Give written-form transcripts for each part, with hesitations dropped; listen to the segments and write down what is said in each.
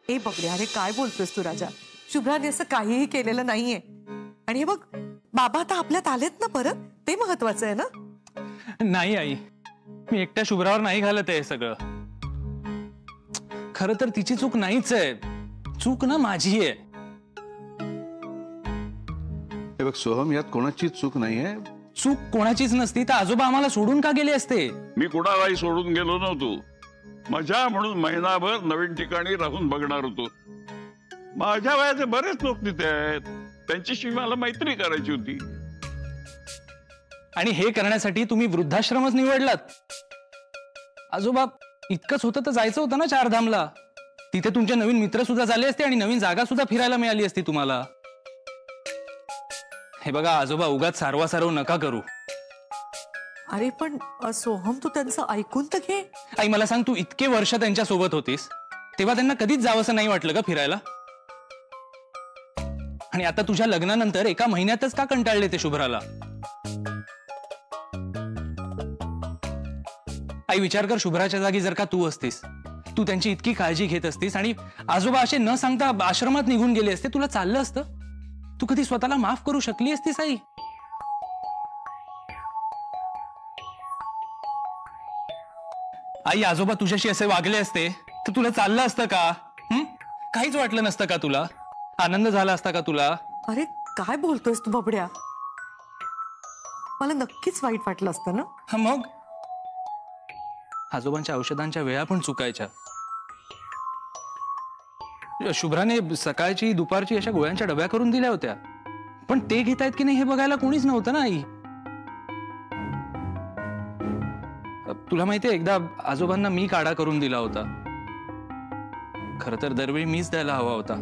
ए बघड्या, अरे काय बोलतोयस तू राजा? शुभ्राने असं काहीही केलेलं नाहीये. आणि हे बघ, बाबा आता आपल्यात आलेत ना परत, ते महत्वाचं आहे ना. नाही आई, मी एकट्या शुभ्रावर नाही घालत आहे सगळं. खरं तर तिची चूक नाहीच आहे, चूक ना माझी आहे. हे बघ सोहम, यात कोणाचीच चूक नाहीये. चूक कोणाचीच नसती तर आजोबा आम्हाला सोडून का गेले असते? मी कुणालाही सोडून गेलो नव्हतो. मजा म्हणून महिनाभर नवीन ठिकाणी राहून बघणार होतो. माझ्या वयाचे बरेच लोक तिथे आहेत, त्यांच्याशी मला मैत्री करायची होती. आणि हे करण्यासाठी तुम्ही वृद्धाश्रमच निवडलात? आजोबा, इतकंच होतं तर जायचं होतं ना चारधामला. तिथे तुमचे नवीन मित्र सुद्धा झाले असते आणि नवीन जागा सुद्धा फिरायला मिळाली असती तुम्हाला. हे बघा आजोबा, उगाच सारवासारव नका करू. अरे पण सोहम, तू त्यांचं ऐकून तर घे. आई मला सांग, तू इतके वर्ष त्यांच्या सोबत होतीस तेव्हा त्यांना कधीच जावंसं नाही वाटलं का फिरायला? आणि आता तुझ्या लग्नानंतर एका महिन्यातच का कंटाळले ते शुभ्राला? आई विचार कर, शुभ्राच्या जागी जर का तू असतीस, तू त्यांची इतकी काळजी घेत असतीस आणि आजोबा असे न सांगता आश्रमात निघून गेले असते, तुला चाललं असतं? तू कधी स्वतःला माफ करू शकली असतीस आई? आई आजोबा तुझ्याशी असे वागले असते तर तुला चाललं असतं का? काहीच वाटलं नसतं का तुला? आनंद झाला असता का तुला? अरे काय बोलतोयस तू बबड्या? मला नक्कीच वाईट वाटलं असतं ना. हा मग आजोबांच्या औषधांच्या वेळा पण चुकायच्या. शुभ्राने सकाळची दुपारची अशा गोळ्यांच्या डब्या करून दिल्या होत्या, पण ते घेतायत की नाही हे बघायला कोणीच नव्हतं ना आई. तुला माहितीये, एकदा आजोबांना मी काढा करून दिला होता. खरं तर दरवेळी मीच द्यायला हवा होता.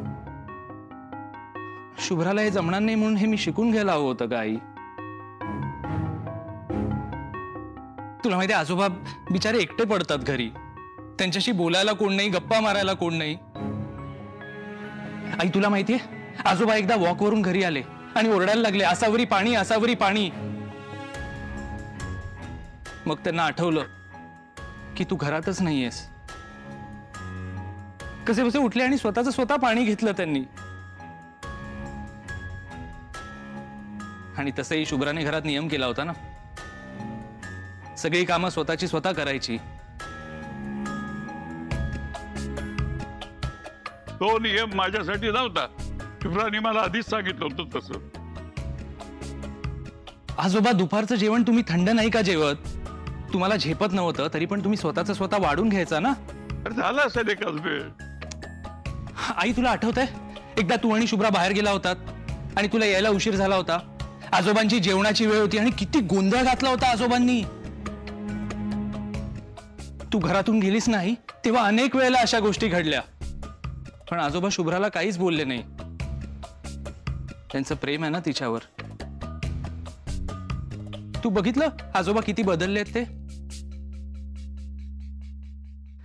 शुभ्राला हे जमणार नाही म्हणून हे मी शिकून घ्यायला हवं होतं का आई? तुला माहितीये, आजोबा बिचारे एकटे पडतात घरी. त्यांच्याशी बोलायला कोण नाही, गप्पा मारायला कोण नाही. आई तुला माहितीये, आजोबा एकदा वॉकवरून घरी आले आणि ओरडायला लागले, आसावरी पाणी, आसावरी पाणी. मग त्यांना आठवलं की तू घरातच नाहीयेस. कसे बसे उठले आणि स्वतः पाणी घेतलं त्यांनी. आणि तसंही शुभ्राने घरात नियम केला होता ना, सगळी कामं स्वतःची स्वतः करायची. तो नियम माझ्यासाठी नव्हता, शुभ्राने मला आधीच सांगितलं होतं तसं. आजोबा दुपारचं जेवण तुम्ही थंड नाही का जेवत? तुम्हाला झेपत नव्हतं तरी पण तुम्ही स्वतः वाढून घ्यायचा ना. अरे झालं असेल एकाच वेळ. आई तुला आठवतंय, एकदा तू आणि शुभ्रा बाहेर गेला होतात आणि तुला यायला उशीर झाला होता. आजोबांची जेवणाची वेळ होती आणि किती गोंधळ घातला होता आजोबांनी. तू घरातून गेलीस नाही तेव्हा अनेक वेळेला अशा गोष्टी घडल्या, पण आजोबा शुभ्राला काहीच बोलले नाही. त्यांचं प्रेम आहे ना तिच्यावर. तू बघितलं आजोबा किती बदललेत ते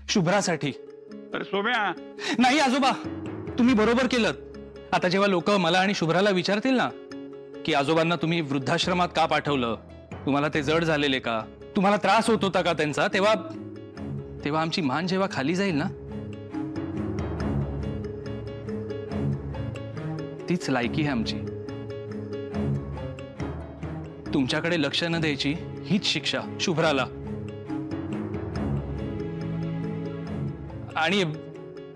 शुभ्रासाठी. अरे सोम्या, नाही आजोबा, तुम्ही बरोबर केलं. आता जेव्हा लोक मला आणि शुभ्राला विचारतील ना की आजोबांना तुम्ही वृद्धाश्रमात का पाठवलं, तुम्हाला ते जड झालेले का, तुम्हाला त्रास होत होता का त्यांचा, तेव्हा तेव्हा आमची मान जेव्हा खाली जाईल ना, तीच लायकी आहे आमची. तुमच्याकडे लक्ष न द्यायची हीच शिक्षा शुभ्राला. आणि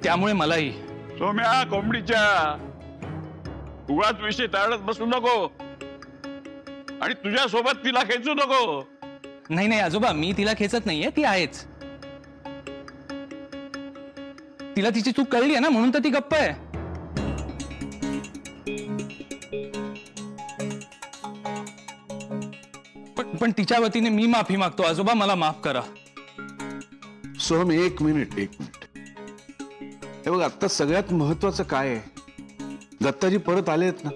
त्यामुळे मलाही. सोम्या कोंबडीच्या, उगाच विषय टाळत बसू नको आणि तुझ्या सोबत तिला खेचू नको. नाही नाही आजोबा, मी तिला खेचत नाहीये, ती आहेच. तिला तिची चूक कळली आहे ना, म्हणून तर ती गप्प आहे. पण तिच्या वतीने मी माफी मागतो आजोबा, मला माफ करा. सोहम एक मिनिट. हे बघ, आता सगळ्यात महत्वाचं काय आहे, दत्ताजी परत आलेत ना,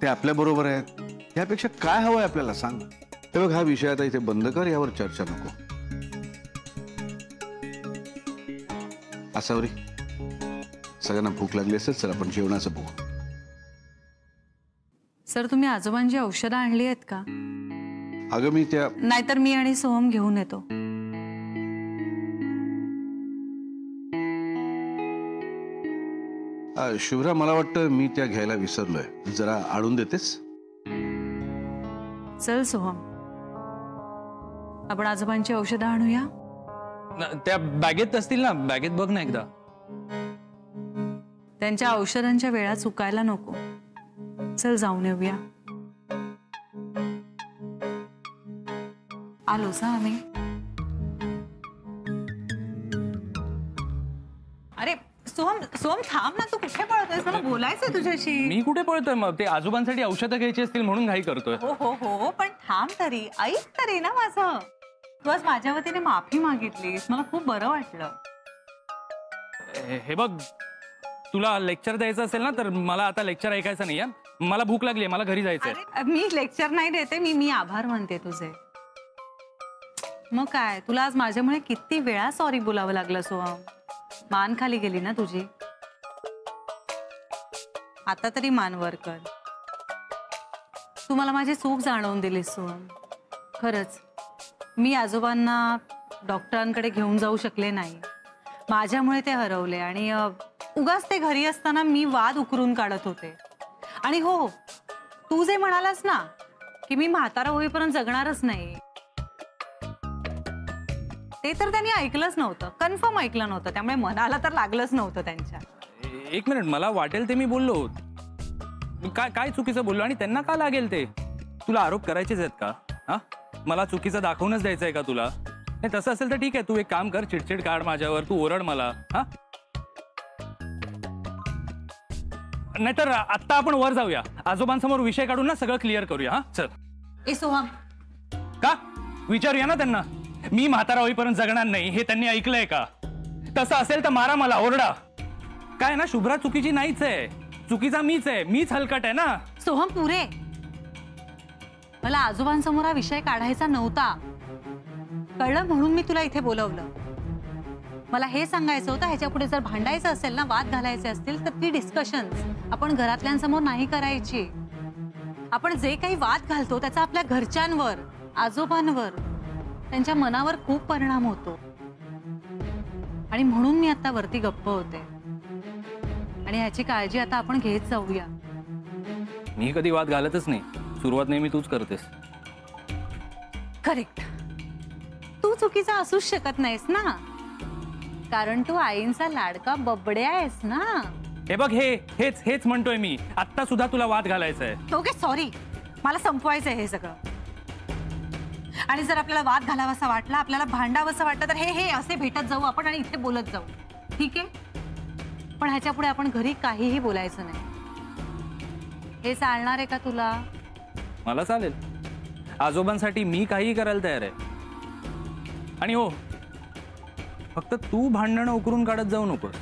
ते आपल्या बरोबर आहेत. यापेक्षा काय हवंय आपल्याला सांग. हे बघ, हा विषय आता इथे बंद कर, यावर चर्चा नको. आसावरी, सगळ्यांना भूक लागली असेल, सर आपण जेवणाचं बघू. सर तुम्ही आजोबांची औषधं आणली आहेत का? अगं मी त्या, नाहीतर मी आणि सोहम घेऊन येतो. शुभ्रा, मला वाटतं मी त्या घ्यायला विसरलोय. जरा आणून देतेस? चल सोहम, आपण आजोबांची औषधं आणूया. त्या बॅगेत असतील ना, बॅगेत बघ ना एकदा. त्यांच्या औषधांच्या वेळा चुकायला नको. चल जाऊन येऊया. आलोच हा आम्ही. अरे सोहम सोहम थांब ना, तू कुठे पळतोयस? मला बोलायचंय तुझ्याशी. मी कुठे पळतोय? मग ते आजोबांसाठी औषधं घ्यायची असतील म्हणून घाई करतोय. हो हो हो, पण थांब तरी, ऐक तरी ना माझं. तू आज माझ्या वतीने माफी मागितलीस, मला खूप बरं वाटलं. हे बघ, तुला लेक्चर द्यायचं असेल ना तर मला आता लेक्चर ऐकायचं नाही. मला भूक लागली, मला घरी जायचंय. अरे, मी लेक्चर नाही देते, मी आभार मानते तुझे. मग काय, तुला आज माझ्यामुळे किती वेळा सॉरी बोलावं लागलं सोहम. मान खाली गेली ना तुझी. आता तरी मान वर कर. तू मला माझी चूक जाणवून दिलीस सोहम. खरंच मी आजोबांना डॉक्टरांकडे घेऊन जाऊ शकले नाही. माझ्यामुळे ते हरवले आणि उगाच ते घरी असताना मी वाद उकरून काढत होते. आणि हो, तू जे म्हणालास ना की मी म्हातारा होईपर्यंत जगणारच नाही, ते तर त्यांनी ऐकलंच नव्हतं. कन्फर्म ऐकलं नव्हतं. त्यामुळे मनाला तर लागलंच नव्हतं त्यांच्या. एक मिनिट, मला वाटेल ते मी बोललो. काय काय चुकीचं बोललो आणि त्यांना का लागेल ते? तुला आरोप करायचेच आहेत का? हा, मला चुकीचं दाखवूनच द्यायचंय का तुला? नाही, तसं असेल तर ठीक आहे, तू एक काम कर, चिडचिड काढ माझ्यावर, तू ओरड मला. हा, नाहीतर आत्ता आपण वर जाऊया, आजोबांसमोर विषय काढून ना सगळं क्लिअर करूया. हा चल. ए सोहम, का विचारूया ना त्यांना. मी म्हातारा होईपर्यंत जगणार नाही हे त्यांनी ऐकलंय का? तसं असेल तर मारा, मला ओरडा. काय ना, शुभ्रा चुकीची नाहीच आहे, चुकीचा मीच आहे. मीच हलकट आहे ना. सोहम पुरे, मला आजोबांसमोर हा विषय काढायचा नव्हता, कळलं? म्हणून मी तुला इथे बोलवलं. मला हे सांगायचं होतं, ह्याच्या पुढे जर भांडायचं असेल ना, वाद घालायचे असतील तर ती डिस्कशन्स आपण घरातल्यांसमोर नाही करायची. आपण जे काही वाद घालतो त्याचा आपल्या घरच्यांवर, आजोबांवर, त्यांच्या मनावर खूप परिणाम होतो. आणि म्हणून मी आता वरती गप्प होते आणि ह्याची काळजी आता आपण घेत जाऊया. मी कधी वाद घालतच नाही, सुरुवात नेहमी तूच करतेस. करेक्ट. तू चुकीचा असूच शकत नाहीस ना, कारण तू आईंचा लाडका बबड्या आहेस ना. हे बघ, हेच हेच म्हणतोय मी. आत्ता सुद्धा तुला वाद घालायचंय. ओके सॉरी, मला संपवायचंय हे सगळं. आणि जर आपल्याला वाद घालावासा वाटला, आपल्याला भांडावंसं वाटलं तर हे असे भेटत जाऊ आपण आणि इथे बोलत जाऊ, ठीक आहे? पण ह्याच्या पुढे आपण घरी काहीही बोलायचं नाही. हे चालणार आहे का तुला? मला चालेल. आजोबांसाठी मी काहीही करायला तयार आहे. आणि हो, फक्त तू भांडणं उकरून काढत जाऊ नकोस.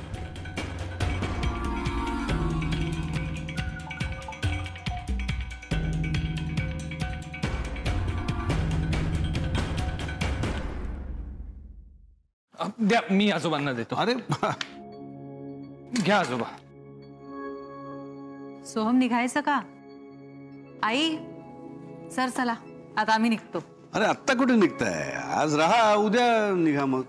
द्या, मी आजोबांना देतो. अरे घ्या आजोबा. सोहम, निघायचं का? आई सर चला, आता आम्ही निघतो. अरे आत्ता कुठे निघताय? आज राहा, उद्या निघा मग.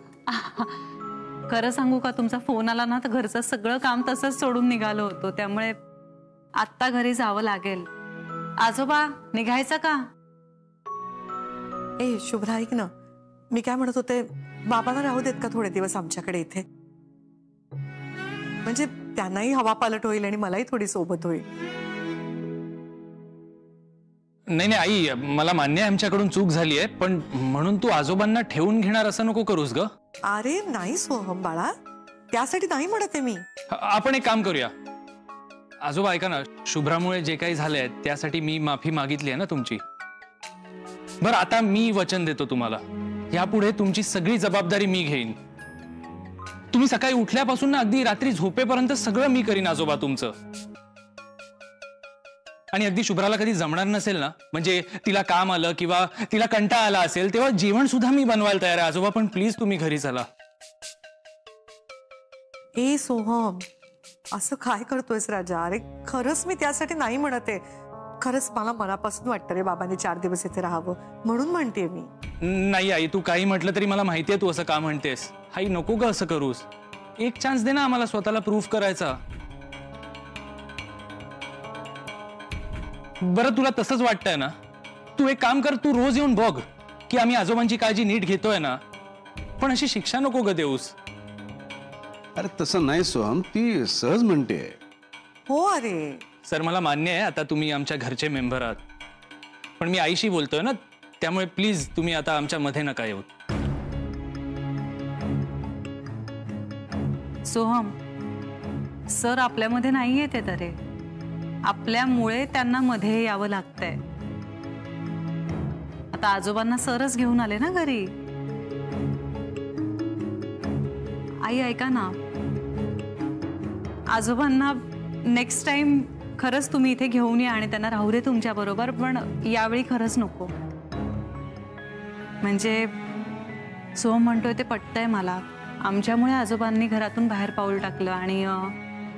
खरं सांगू का, तुमचा फोन आला ना तर घरचं सगळं काम तसंच सोडून निघालो होतो. त्यामुळे आत्ता घरी जावं लागेल. आजोबा, निघायचं का? ए शुभ्रा, ऐक ना, मी काय म्हणत होते, बाबांना राहू देत का थोडे दिवस आमच्याकडे इथे? म्हणजे त्यांनाही हवा पालट होईल आणि मलाही थोडी सोबत होईल. नाही नाही आई, मला मान्य आहे आमच्याकडून चूक झाली आहे, पण म्हणून तू आजोबांना ठेवून घेणार असं नको करूस ग. अरे नाही सोहम बाळा, त्यासाठी नाही म्हणत आहे मी. आपण एक काम करूया. आजोबा ऐका ना, शुभ्रामुळे जे काही झालंय त्यासाठी मी माफी मागितली आहे ना तुमची. बरं, आता मी वचन देतो तुम्हाला, यापुढे तुमची सगळी जबाबदारी मी घेईन. तुम्ही सकाळी उठल्यापासून ना अगदी रात्री झोपेपर्यंत सगळं मी करीन आजोबा तुमचं. आणि अगदी शुभ्राला कधी जमणार नसेल ना, म्हणजे तिला काम आलं किंवा तिला कंटाळा आला असेल, तेव्हा जेवण सुद्धा मी बनवायला तयार आहे आजोबा. पण प्लीज तुम्ही घरी चला. ए सोहम, असं काय करतोयस राजा? अरे खरंच मी त्यासाठी नाही म्हणत आहे. खरंच मला मनापासून वाटतं रे, बाबांनी 4 दिवस इथे राहावं म्हणून म्हणते मी. नाही आई, तू काही म्हटलं तरी मला माहितीये तू असं का म्हणतेस. आई नको ग असं करूस. एक चान्स दे ना आम्हाला स्वतःला प्रूफ करायचा. बरं तुला तसंच वाटतंय ना, तू एक काम कर, तू रोज येऊन बघ की आम्ही आजोबांची काळजी नीट घेतोय ना. पण अशी शिक्षा नको ग देऊस. अरे तसं नाही सोहम, ती सहज म्हणते. हो अरे सर मला मान्य आहे आता तुम्ही आमच्या घरचे मेंबर आहात, पण मी आईशी बोलतोय ना, त्यामुळे प्लीज तुम्ही आता आमच्या मध्ये नका येऊ. सोहम, सर आपल्यामध्ये नाही येते तरे, आपल्यामुळे त्यांना मध्ये यावं लागतंय. आता आजोबांना सरच घेऊन आले ना घरी. आई ऐका ना, आजोबांना नेक्स्ट टाइम खरंच तुम्ही इथे घेऊन या आणि त्यांना राहू दे तुमच्या बरोबर, पण यावेळी खरंच नको. म्हणजे सोहम म्हणतोय ते पटतंय मला. आमच्यामुळे आजोबांनी घरातून बाहेर पाऊल टाकलं आणि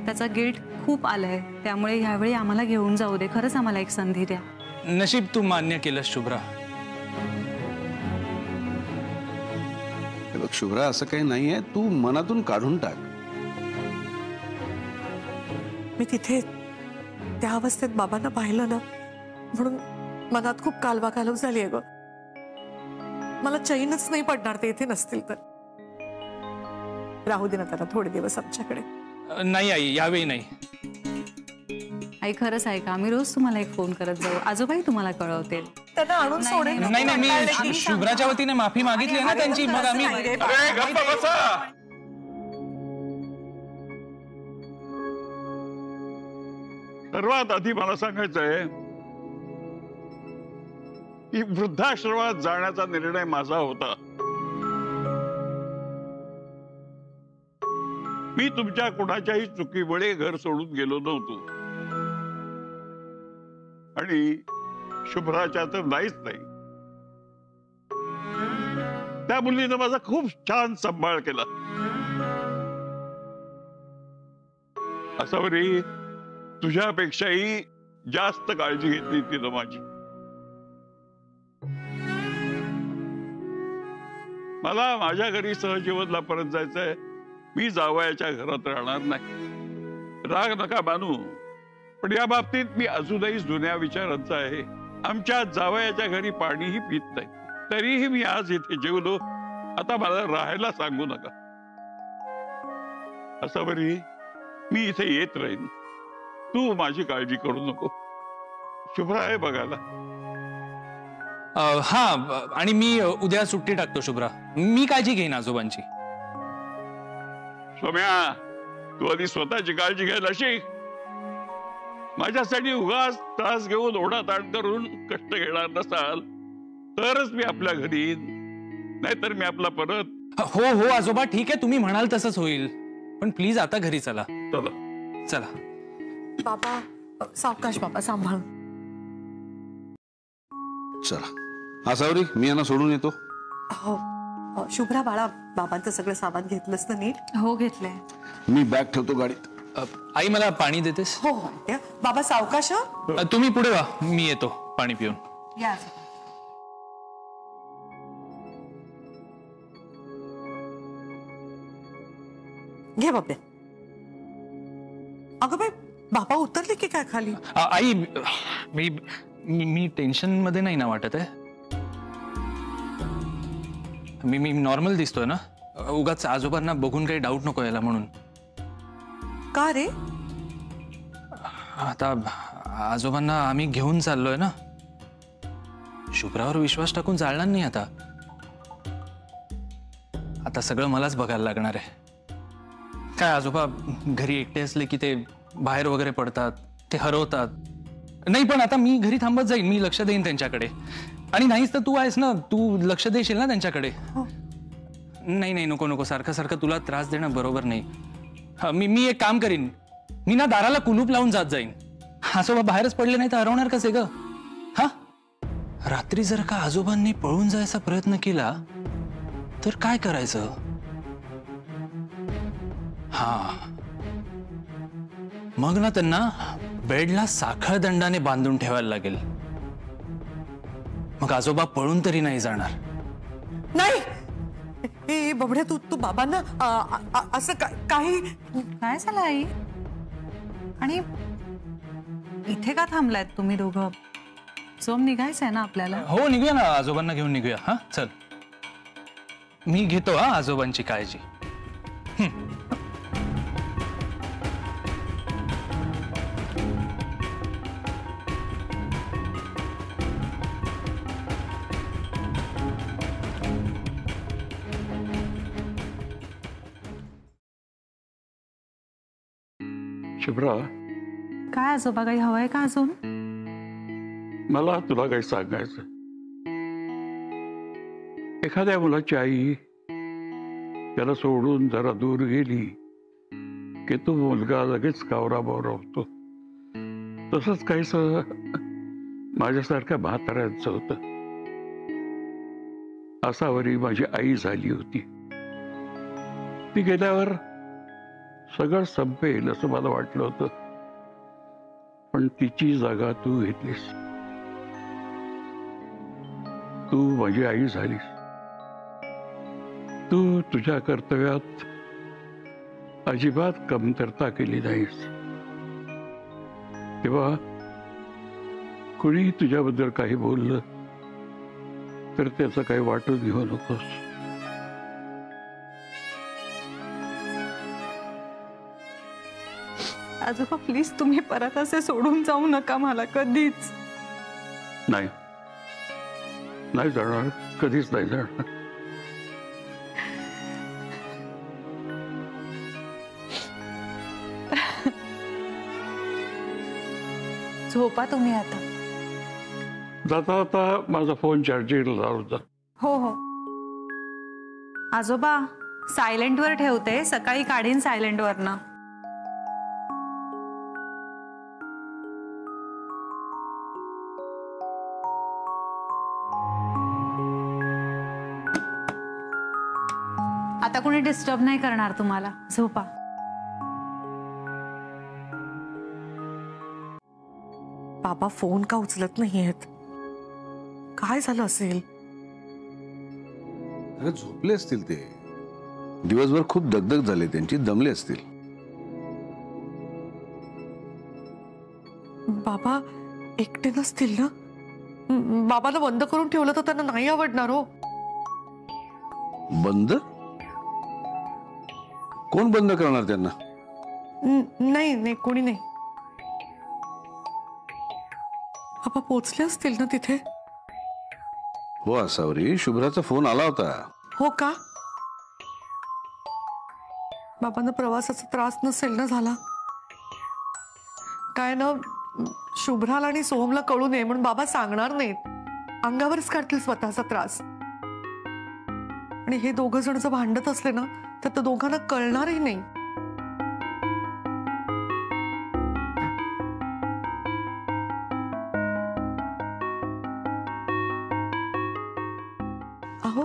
त्याचा गिल्ट खूप आलाय. त्यामुळे ह्यावेळी आम्हाला घेऊन जाऊ दे. खरंच आम्हाला एक संधी द्या. नशीब तू मान्य केलंस शुभ्रा. हे बघ शुभ्रा, असं काही नाहीये, तू मनातून काढून टाक. मी तिथे त्या अवस्थेत बाबांना पाहिलं ना, म्हणून मनात खूप कालवा झालीये ग. मला चैनच नाही पडणार ते इथे नसतील तर. राहू दे ना त्याला थोडे दिवस आमच्याकडे. नाही आई, यावेळी नाही. आई खरंच आहे का? आम्ही रोज तुम्हाला एक फोन करत जाऊ. आजोबाई तुम्हाला कळवतील. त्यांना आणून सोडेल. नाही नाही, मी शुभ्राच्या वतीने माफी मागितली आहे ना त्यांची. मग आम्ही अरे गप्प बसा. सर्वात आधी मला सांगायचंय की वृद्धाश्रमात जाण्याचा निर्णय माझा होता. मी तुमच्या कुणाच्याही चुकीमुळे घर सोडून गेलो नव्हतो आणि शुभ्राच्या तर नाहीच नाही. त्या मुलीनं माझा खूप छान सांभाळ केला. असावरी तुझ्यापेक्षाही जास्त काळजी घेतली तिनं माझी. मला माझ्या घरी सहजीवनला परत जायचंय. मी जावयाच्या घरात राहणार नाही. राग नका मानू, पण या बाबतीत मी अजूनही जुन्या विचारांचा आहे. आमच्या जावयाच्या घरी पाणीही पित नाही, तरीही मी आज इथे जेवलो. आता मला राहायला सांगू नका. असं बरी मी इथे येत राहीन. तू माझी काळजी करू नको. शुभ्रा आहे बघायला. हा, आणि मी उद्या सुट्टी टाकतो शुभ्रा. मी काळजी घेईन आजोबांची. सोम्या, तू आधी स्वतःची काळजी घ्यायला शिक. माझ्यासाठी उगाच त्रास घेऊन ओढाताण करून कष्ट घेणार नसाल तरच मी आपल्या घरी येईन, नाहीतर मी आपला परत. हो हो आजोबा, ठीक आहे, तुम्ही म्हणाल तसंच होईल. पण प्लीज आता घरी चला. चला चला. बाबा सावकाश बाबा, सांभाळ. चला आसावरी, मी यांना सोडून येतो. हो शुभ्रा बाळा, बाबांचं सगळं सामान घेतलंस ना नीट? हो घेतलंय. मी बॅग ठेवतो गाडीत. आई मला पाणी देतेस? हो हो त्या. बाबा सावकाश हं? तुम्ही पुढे वा, मी येतो पाणी पिऊन. या. घे बाबे. अगं बाई, बाबा उतरले की काय खाली? आई मी मी टेन्शन मध्ये नाही ना वाटत आहे? मी नॉर्मल दिसतोय ना? उगाच आजोबांना बघून काही डाऊट नको यायला म्हणून. का रे? आता आजोबांना आम्ही घेऊन चाललोय ना. शुभ्रावर विश्वास टाकून चालणार नाही आता. आता सगळं मलाच बघायला लागणार आहे. काय आजोबा घरी एकटे असले की ते बाहेर वगैरे पडतात, ते हरवतात. नाही पण आता मी घरी थांबत जाईन, मी लक्ष देईन त्यांच्याकडे. आणि नाहीच तर तू आहेस ना, तू लक्ष देशील ना त्यांच्याकडे. नाही नाही, नको नको, सारखं सारखं तुला त्रास देणं बरोबर नाही. मी एक काम करीन, मी ना दाराला कुलूप लावून जात जाईन. आजोबा बाहेरच पडले नाही तर हरवणार कसे ग? हा, रात्री जर का आजोबांनी पळून जायचा प्रयत्न केला तर काय करायचं? हा, मग ना त्यांना बेडला साखळ दंडाने बांधून ठेवायला लागेल. मग आजोबा पळून तरी नाही जाणार. नाही ए बबड्या, तू बाबांना असं काही काय झालं आई? आणि इथे का थांबलायत तुम्ही दोघं? सोम निघायचंय ना आपल्याला? हो निघूया ना, आजोबांना घेऊन निघूया. हा चल, मी घेतो हा आजोबांची काळजी. शुभ्रा, काय आजोबा, काही हवंय का अजून? मला तुला काही सांगायचं. एखाद्या मुलाची आई त्याला सोडून जरा दूर गेली की तो मुलगा लगेच कावरा-बावरा होतो. तसंच काहीस माझ्यासारख्या म्हाताऱ्यांचं होतं. असावरी माझी आई झाली होती. ती गेल्यावर सगळं संपेल असं मला वाटलं होतं, पण तिची जागा तू घेतलीस. तू माझी आई झालीस. तू तुझ्या कर्तव्यात अजिबात कमतरता केली नाहीस. तेव्हा कुणी तुझ्याबद्दल काही बोललं तर त्याचं काही वाटून घेऊ नकोस. आजोबा प्लीज, तुम्ही परत असे सोडून जाऊ नका मला कधीच. नाही, नाही जाणार, कधीच नाही जाणार. झोपा तुम्ही आता. जाता आता माझा फोन चार्जिंगला लावून जा. हो हो आजोबा, सायलेंटवर ठेवते, सकाळी काढीन सायलेंटवरनं. आता कोणी डिस्टर्ब नाही करणार तुम्हाला. झोपा. बाबा फोन का उचलत नाहीयेत? काय झालं असेल? अगं झोपले असतील ते. दिवसभर खूप दगदग झाली त्यांची, दमले असतील. बाबा एकटे नसतील ना? बाबाला बंद करून ठेवलं तर त्यांना नाही आवडणार हो. बंद? कोण बंद करणार त्यांना? नाही नाही, कोणी नाही. बाबा पोचले असतील ना तिथे? हो असावरी, शुभ्राचा फोन आला होता. हो का? बाबांना प्रवासाचा त्रास नसेल ना झाला? काय ना, शुभ्राला आणि सोहमला कळू नये म्हणून बाबा सांगणार नाहीत. अंगावरच काढतील स्वतःचा त्रास. आणि हे दोघं जण जर भांडत असले ना तर त्या दोघांना कळणारही नाही. अहो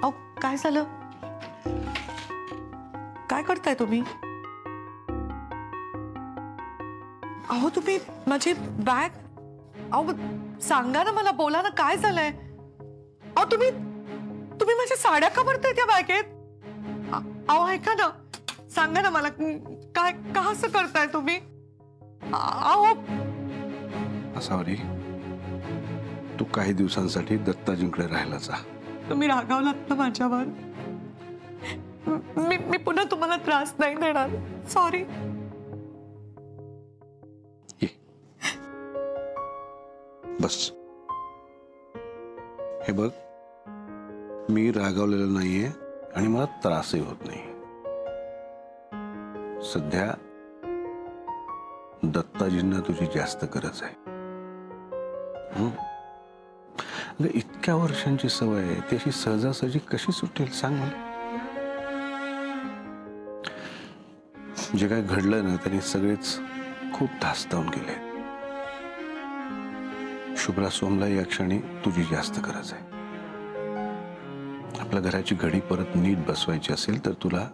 अहो, काय झालं? काय करताय तुम्ही? अहो तुम्ही माझी बॅग, अहो सांगा ना मला, बोला ना, काय झालंय? अहो तुम्ही तुम्ही माझ्या साड्या का भरताय त्या बॅगेत? अहो ऐका ना, सांगा ना मला, काय का असं करताय तुम्ही? अहो असावरी, तू काही दिवसांसाठी दत्ताजींकडे राहायला जा. तुम्ही रागावलात ना माझ्यावर. मी पुन्हा तुम्हाला त्रास नाही देणार. सॉरी. ये बस. हे बघ, मी रागावलेलो नाहीये आणि मला त्रासही होत नाही. सध्या दत्ताजींना तुझी जास्त गरज आहे. इतक्या वर्षांची सवय आहे, ती अशी सहजासहजी कशी सुटेल सांग मला. जे काय घडलं ना, त्यांनी सगळेच खूप धास्तावून गेले. शुभ्रा सोमला या क्षणी तुझी जास्त गरज आहे. आपल्या घराची घडी परत नीट बसवायची असेल तर तुला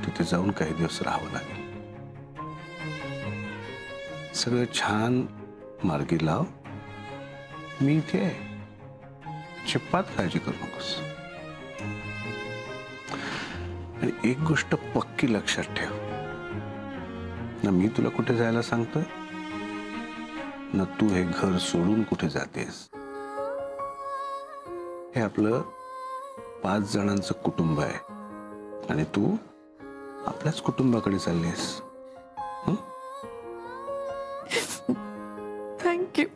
तिथे जाऊन काही दिवस राहावं लागेल. सगळं छान मार्गी लाव. मी इथे आहे, चिप्पात काळजी करू नकोस. आणि एक गोष्ट पक्की लक्षात ठेव ना, मी तुला कुठे जायला सांगतोय न तू हे घर सोडून कुठे जातेस. हे आपलं 5 जणांचं कुटुंब आहे आणि तू आपल्याच कुटुंबाकडे चाललीस. थँक्यू.